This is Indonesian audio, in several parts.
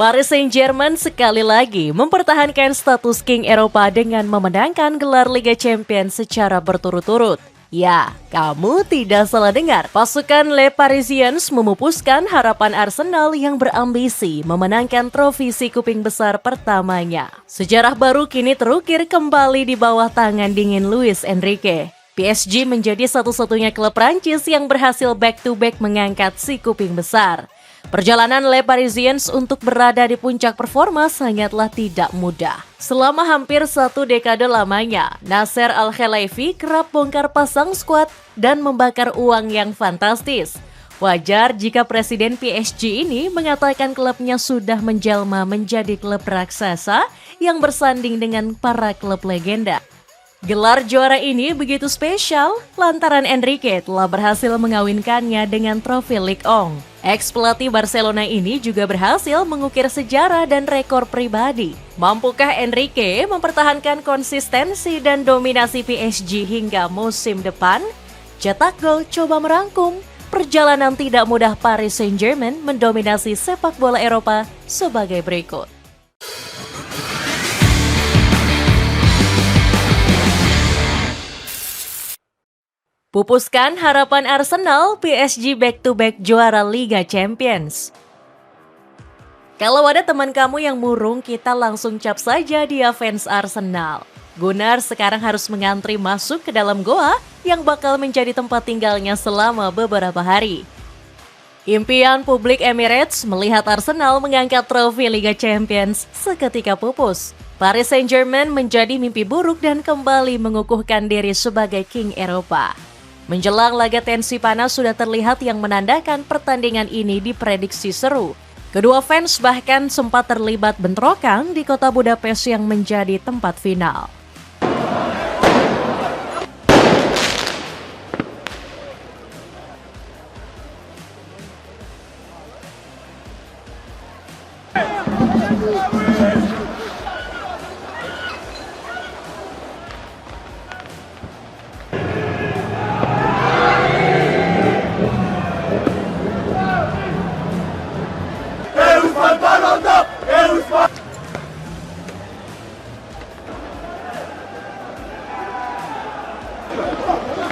Paris Saint-Germain sekali lagi mempertahankan status King Eropa dengan memenangkan gelar Liga Champions secara berturut-turut. Ya, kamu tidak salah dengar. Pasukan Les Parisiens memupuskan harapan Arsenal yang berambisi memenangkan trofi si kuping besar pertamanya. Sejarah baru kini terukir kembali di bawah tangan dingin Luis Enrique. PSG menjadi satu-satunya klub Prancis yang berhasil back-to-back mengangkat si kuping besar. Perjalanan Les Parisiens untuk berada di puncak performa sangatlah tidak mudah. Selama hampir satu dekade lamanya, Nasser Al-Khelaifi kerap bongkar pasang skuad dan membakar uang yang fantastis. Wajar jika presiden PSG ini mengatakan klubnya sudah menjelma menjadi klub raksasa yang bersanding dengan para klub legenda. Gelar juara ini begitu spesial lantaran Enrique telah berhasil mengawinkannya dengan trofi Ligue 1. Ex-pelatih Barcelona ini juga berhasil mengukir sejarah dan rekor pribadi. Mampukah Enrique mempertahankan konsistensi dan dominasi PSG hingga musim depan? Cetak Gol coba merangkum perjalanan tidak mudah Paris Saint-Germain mendominasi sepak bola Eropa sebagai berikut. Pupuskan harapan Arsenal, PSG back-to-back juara Liga Champions. Kalau ada teman kamu yang murung, kita langsung cap saja dia fans Arsenal. Gunnar sekarang harus mengantri masuk ke dalam goa yang bakal menjadi tempat tinggalnya selama beberapa hari. Impian publik Emirates melihat Arsenal mengangkat trofi Liga Champions seketika pupus. Paris Saint-Germain menjadi mimpi buruk dan kembali mengukuhkan diri sebagai King Eropa. Menjelang laga tensi panas sudah terlihat yang menandakan pertandingan ini diprediksi seru. Kedua fans bahkan sempat terlibat bentrokan di kota Budapest yang menjadi tempat final.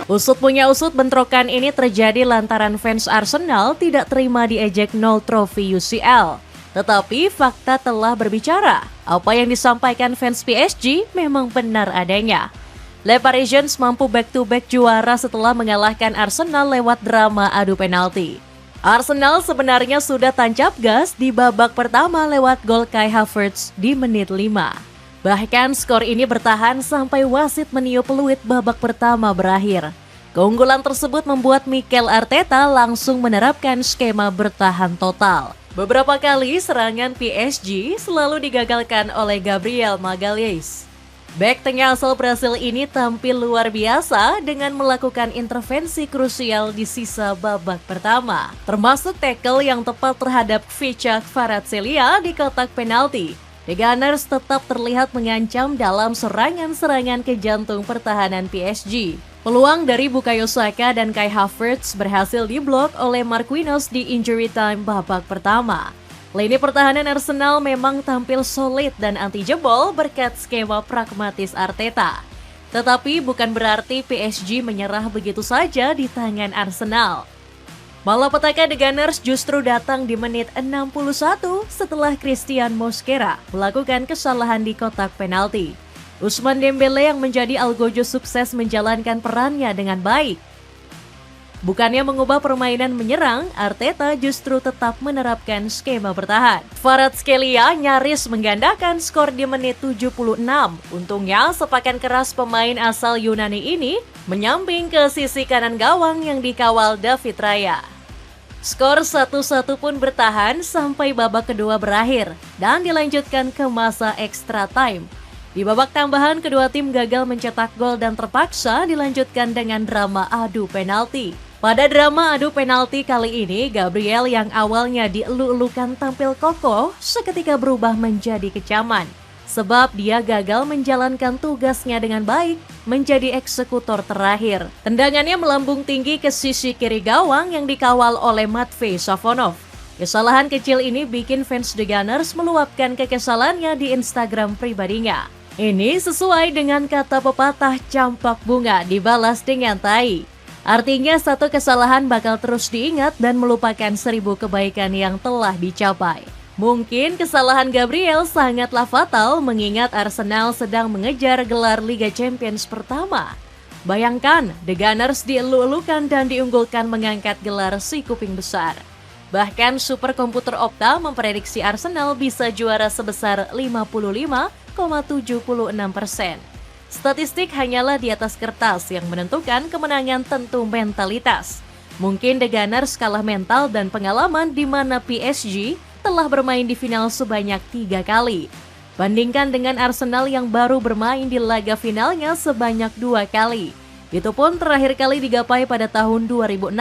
Usut punya usut, bentrokan ini terjadi lantaran fans Arsenal tidak terima diejek 0 trofi UCL. Tetapi fakta telah berbicara. Apa yang disampaikan fans PSG memang benar adanya. Les Parisiens mampu back-to-back juara setelah mengalahkan Arsenal lewat drama adu penalti. Arsenal sebenarnya sudah tancap gas di babak pertama lewat gol Kai Havertz di menit 5. Bahkan skor ini bertahan sampai wasit meniup peluit babak pertama berakhir. Keunggulan tersebut membuat Mikel Arteta langsung menerapkan skema bertahan total. Beberapa kali serangan PSG selalu digagalkan oleh Gabriel Magalhaes. Bek tengah asal Brasil ini tampil luar biasa dengan melakukan intervensi krusial di sisa babak pertama, termasuk tackle yang tepat terhadap Vicha Kvaratskhelia di kotak penalti. The Gunners tetap terlihat mengancam dalam serangan-serangan ke jantung pertahanan PSG. Peluang dari Bukayo Saka dan Kai Havertz berhasil diblok oleh Marquinhos di injury time babak pertama. Lini pertahanan Arsenal memang tampil solid dan anti jebol berkat skema pragmatis Arteta. Tetapi bukan berarti PSG menyerah begitu saja di tangan Arsenal. Malapetaka The Gunners justru datang di menit 61 setelah Christian Mosquera melakukan kesalahan di kotak penalti. Ousmane Dembélé yang menjadi algojo sukses menjalankan perannya dengan baik. Bukannya mengubah permainan menyerang, Arteta justru tetap menerapkan skema bertahan. Kvaratskhelia nyaris menggandakan skor di menit 76. Untungnya sepakan keras pemain asal Yunani ini menyamping ke sisi kanan gawang yang dikawal David Raya. Skor 1-1 pun bertahan sampai babak kedua berakhir dan dilanjutkan ke masa extra time. Di babak tambahan, kedua tim gagal mencetak gol dan terpaksa dilanjutkan dengan drama adu penalti. Pada drama adu penalti kali ini, Gabriel yang awalnya dielu-elukan tampil kokoh seketika berubah menjadi kecaman. Sebab dia gagal menjalankan tugasnya dengan baik, menjadi eksekutor terakhir. Tendangannya melambung tinggi ke sisi kiri gawang yang dikawal oleh Matvei Safonov. Kesalahan kecil ini bikin fans The Gunners meluapkan kekesalannya di Instagram pribadinya. Ini sesuai dengan kata pepatah campak bunga dibalas dengan tai. Artinya satu kesalahan bakal terus diingat dan melupakan 1000 kebaikan yang telah dicapai. Mungkin kesalahan Gabriel sangatlah fatal mengingat Arsenal sedang mengejar gelar Liga Champions pertama. Bayangkan, The Gunners dielu-elukan dan diunggulkan mengangkat gelar si kuping besar. Bahkan superkomputer Opta memprediksi Arsenal bisa juara sebesar 55,76%. Statistik hanyalah di atas kertas yang menentukan kemenangan tentu mentalitas. Mungkin The Gunners kalah mental dan pengalaman di mana PSG telah bermain di final sebanyak 3 kali. Bandingkan dengan Arsenal yang baru bermain di laga finalnya sebanyak 2 kali. Itu pun terakhir kali digapai pada tahun 2006.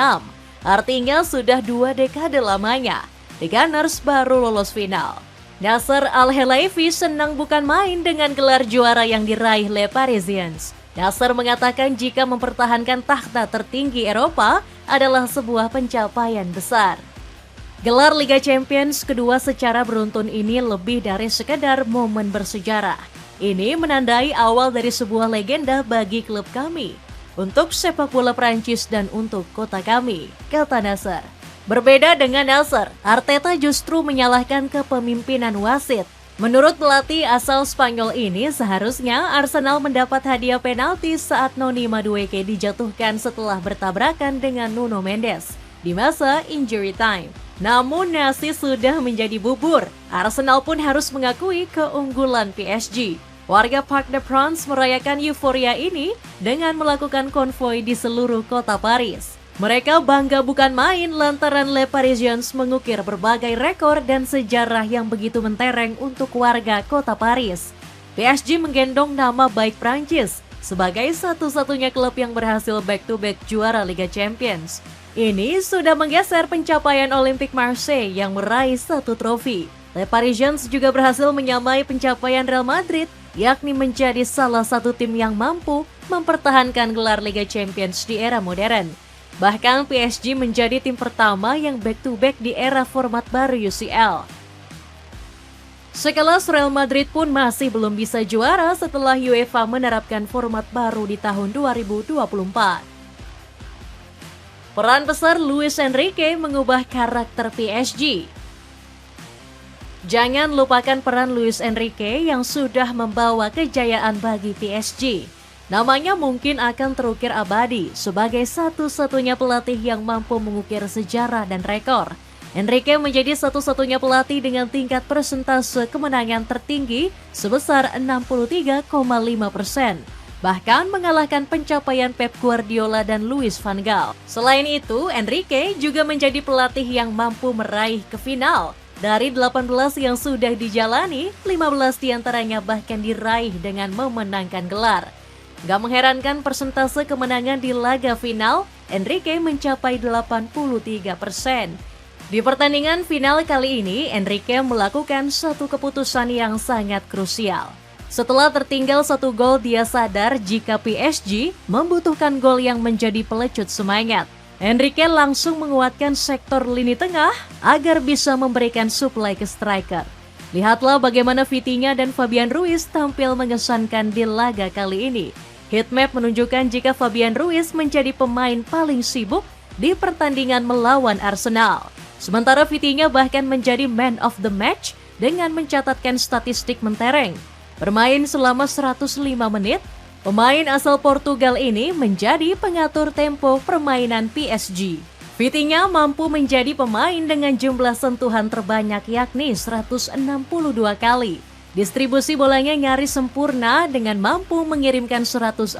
Artinya sudah 2 dekade lamanya, The Gunners baru lolos final. Nasser Al-Khelaifi senang bukan main dengan gelar juara yang diraih Le Parisiens. Nasser mengatakan jika mempertahankan takhta tertinggi Eropa adalah sebuah pencapaian besar. Gelar Liga Champions kedua secara beruntun ini lebih dari sekedar momen bersejarah. Ini menandai awal dari sebuah legenda bagi klub kami. Untuk sepak bola Prancis dan untuk kota kami, kata Nasser. Berbeda dengan Nasser, Arteta justru menyalahkan kepemimpinan wasit. Menurut pelatih asal Spanyol ini, seharusnya Arsenal mendapat hadiah penalti saat Noni Madueke dijatuhkan setelah bertabrakan dengan Nuno Mendes di masa injury time. Namun nasi sudah menjadi bubur, Arsenal pun harus mengakui keunggulan PSG. Warga Parc des Princes merayakan euforia ini dengan melakukan konvoi di seluruh kota Paris. Mereka bangga bukan main lantaran Le Parisiens mengukir berbagai rekor dan sejarah yang begitu mentereng untuk warga kota Paris. PSG menggendong nama baik Prancis sebagai satu-satunya klub yang berhasil back-to-back juara Liga Champions. Ini sudah menggeser pencapaian Olympique Marseille yang meraih 1 trofi. Le Parisiens juga berhasil menyamai pencapaian Real Madrid, yakni menjadi salah satu tim yang mampu mempertahankan gelar Liga Champions di era modern. Bahkan PSG menjadi tim pertama yang back-to-back di era format baru UCL. Sekelas Real Madrid pun masih belum bisa juara setelah UEFA menerapkan format baru di tahun 2024. Peran besar Luis Enrique mengubah karakter PSG. Jangan lupakan peran Luis Enrique yang sudah membawa kejayaan bagi PSG. Namanya mungkin akan terukir abadi sebagai satu-satunya pelatih yang mampu mengukir sejarah dan rekor. Enrique menjadi satu-satunya pelatih dengan tingkat persentase kemenangan tertinggi sebesar 63,5%. Bahkan mengalahkan pencapaian Pep Guardiola dan Louis van Gaal. Selain itu, Enrique juga menjadi pelatih yang mampu meraih ke final. Dari 18 yang sudah dijalani, 15 diantaranya bahkan diraih dengan memenangkan gelar. Gak mengherankan persentase kemenangan di laga final, Enrique mencapai 83%. Di pertandingan final kali ini, Enrique melakukan satu keputusan yang sangat krusial. Setelah tertinggal 1 gol, dia sadar jika PSG membutuhkan gol yang menjadi pelecut semangat. Enrique langsung menguatkan sektor lini tengah agar bisa memberikan suplai ke striker. Lihatlah bagaimana Vitinha dan Fabian Ruiz tampil mengesankan di laga kali ini. Heatmap menunjukkan jika Fabian Ruiz menjadi pemain paling sibuk di pertandingan melawan Arsenal. Sementara Vitinha bahkan menjadi man of the match dengan mencatatkan statistik mentereng. Bermain selama 105 menit, pemain asal Portugal ini menjadi pengatur tempo permainan PSG. Vitinha mampu menjadi pemain dengan jumlah sentuhan terbanyak yakni 162 kali. Distribusi bolanya nyaris sempurna dengan mampu mengirimkan 141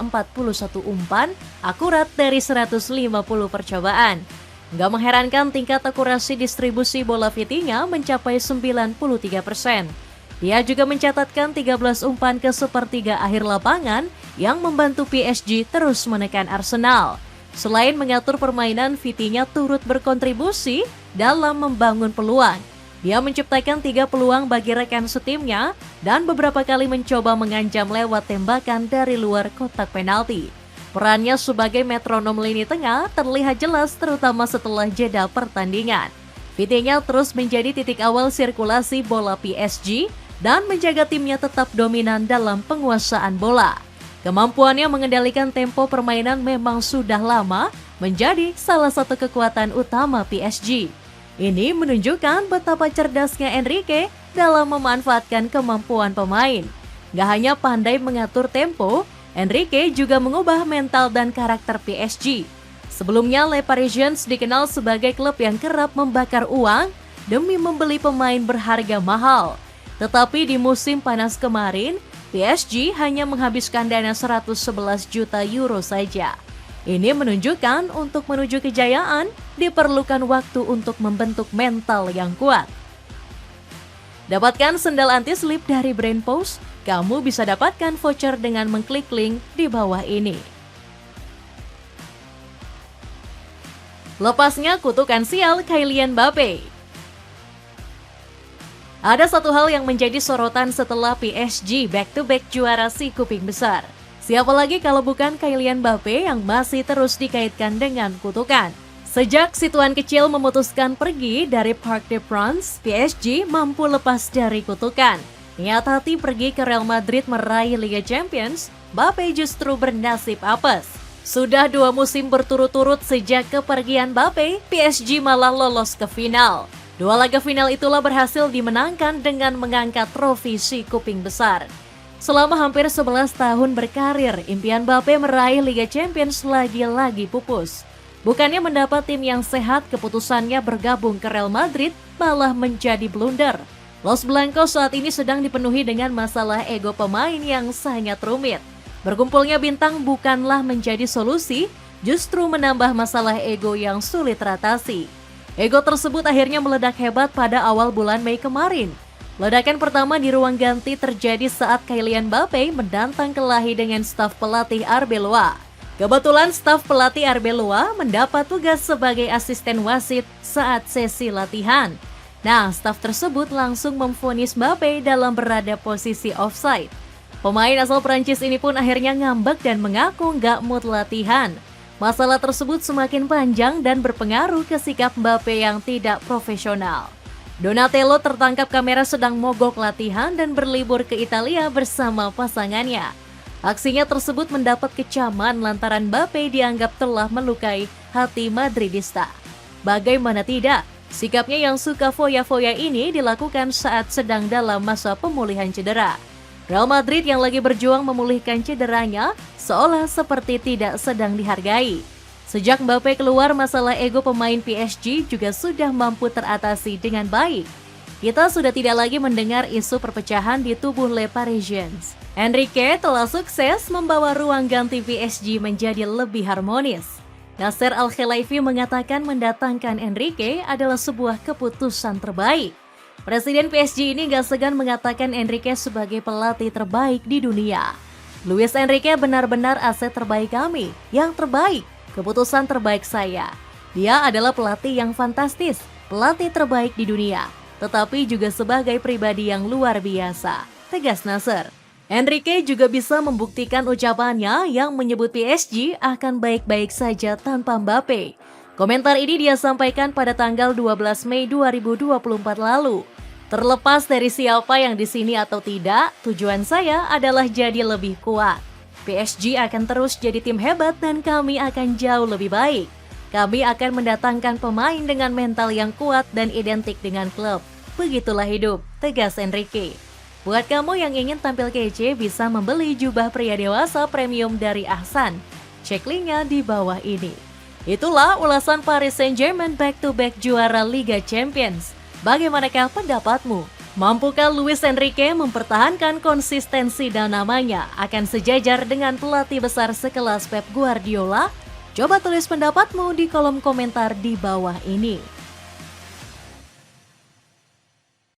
umpan akurat dari 150 percobaan. Gak mengherankan tingkat akurasi distribusi bola Vitinha mencapai 93%. Dia juga mencatatkan 13 umpan ke sepertiga akhir lapangan yang membantu PSG terus menekan Arsenal. Selain mengatur permainan, Vitinha turut berkontribusi dalam membangun peluang. Dia menciptakan 3 peluang bagi rekan setimnya dan beberapa kali mencoba mengancam lewat tembakan dari luar kotak penalti. Perannya sebagai metronom lini tengah terlihat jelas terutama setelah jeda pertandingan. Vitinha terus menjadi titik awal sirkulasi bola PSG dan menjaga timnya tetap dominan dalam penguasaan bola. Kemampuannya mengendalikan tempo permainan memang sudah lama menjadi salah satu kekuatan utama PSG. Ini menunjukkan betapa cerdasnya Enrique dalam memanfaatkan kemampuan pemain. Gak hanya pandai mengatur tempo, Enrique juga mengubah mental dan karakter PSG. Sebelumnya, Les Parisiens dikenal sebagai klub yang kerap membakar uang demi membeli pemain berharga mahal. Tetapi di musim panas kemarin, PSG hanya menghabiskan dana 111 juta euro saja. Ini menunjukkan untuk menuju kejayaan diperlukan waktu untuk membentuk mental yang kuat. Dapatkan sendal anti-slip dari Brain Pose. Kamu bisa dapatkan voucher dengan mengklik link di bawah ini. Lepasnya kutukan sial Kylian Mbappe. Ada satu hal yang menjadi sorotan setelah PSG back-to-back juara si kuping besar. Siapa lagi kalau bukan Kylian Mbappe yang masih terus dikaitkan dengan kutukan. Sejak si tuan kecil memutuskan pergi dari Parc des Princes, PSG mampu lepas dari kutukan. Niat hati pergi ke Real Madrid meraih Liga Champions, Mbappe justru bernasib apes. Sudah 2 musim berturut-turut sejak kepergian Mbappe, PSG malah lolos ke final. 2 laga final itulah berhasil dimenangkan dengan mengangkat trofi si kuping besar. Selama hampir 11 tahun berkarir, impian Mbappe meraih Liga Champions lagi-lagi pupus. Bukannya mendapat tim yang sehat, keputusannya bergabung ke Real Madrid malah menjadi blunder. Los Blancos saat ini sedang dipenuhi dengan masalah ego pemain yang sangat rumit. Berkumpulnya bintang bukanlah menjadi solusi, justru menambah masalah ego yang sulit teratasi. Ego tersebut akhirnya meledak hebat pada awal bulan Mei kemarin. Ledakan pertama di ruang ganti terjadi saat Kylian Mbappe mendatang kelahi dengan staf pelatih Arbeloa. Kebetulan staf pelatih Arbeloa mendapat tugas sebagai asisten wasit saat sesi latihan. Nah, staf tersebut langsung memvonis Mbappe dalam berada posisi offside. Pemain asal Prancis ini pun akhirnya ngambek dan mengaku nggak mood latihan. Masalah tersebut semakin panjang dan berpengaruh ke sikap Mbappe yang tidak profesional. Donatello tertangkap kamera sedang mogok latihan dan berlibur ke Italia bersama pasangannya. Aksinya tersebut mendapat kecaman lantaran Mbappe dianggap telah melukai hati Madridista. Bagaimana tidak? Sikapnya yang suka foya-foya ini dilakukan saat sedang dalam masa pemulihan cedera. Real Madrid yang lagi berjuang memulihkan cederanya seolah seperti tidak sedang dihargai. Sejak Mbappe keluar, masalah ego pemain PSG juga sudah mampu teratasi dengan baik. Kita sudah tidak lagi mendengar isu perpecahan di tubuh Les Parisiens. Enrique telah sukses membawa ruang ganti PSG menjadi lebih harmonis. Nasser Al-Khelaifi mengatakan mendatangkan Enrique adalah sebuah keputusan terbaik. Presiden PSG ini gak segan mengatakan Enrique sebagai pelatih terbaik di dunia. Luis Enrique benar-benar aset terbaik kami, yang terbaik, keputusan terbaik saya. Dia adalah pelatih yang fantastis, pelatih terbaik di dunia, tetapi juga sebagai pribadi yang luar biasa, tegas Nasser. Enrique juga bisa membuktikan ucapannya yang menyebut PSG akan baik-baik saja tanpa Mbappe. Komentar ini dia sampaikan pada tanggal 12 Mei 2024 lalu. Terlepas dari siapa yang di sini atau tidak, tujuan saya adalah jadi lebih kuat. PSG akan terus jadi tim hebat dan kami akan jauh lebih baik. Kami akan mendatangkan pemain dengan mental yang kuat dan identik dengan klub. Begitulah hidup, tegas Enrique. Buat kamu yang ingin tampil kece bisa membeli jubah pria dewasa premium dari Ahsan. Cek linknya di bawah ini. Itulah ulasan Paris Saint-Germain back-to-back juara Liga Champions. Bagaimanakah pendapatmu? Mampukah Luis Enrique mempertahankan konsistensi dan namanya akan sejajar dengan pelatih besar sekelas Pep Guardiola? Coba tulis pendapatmu di kolom komentar di bawah ini.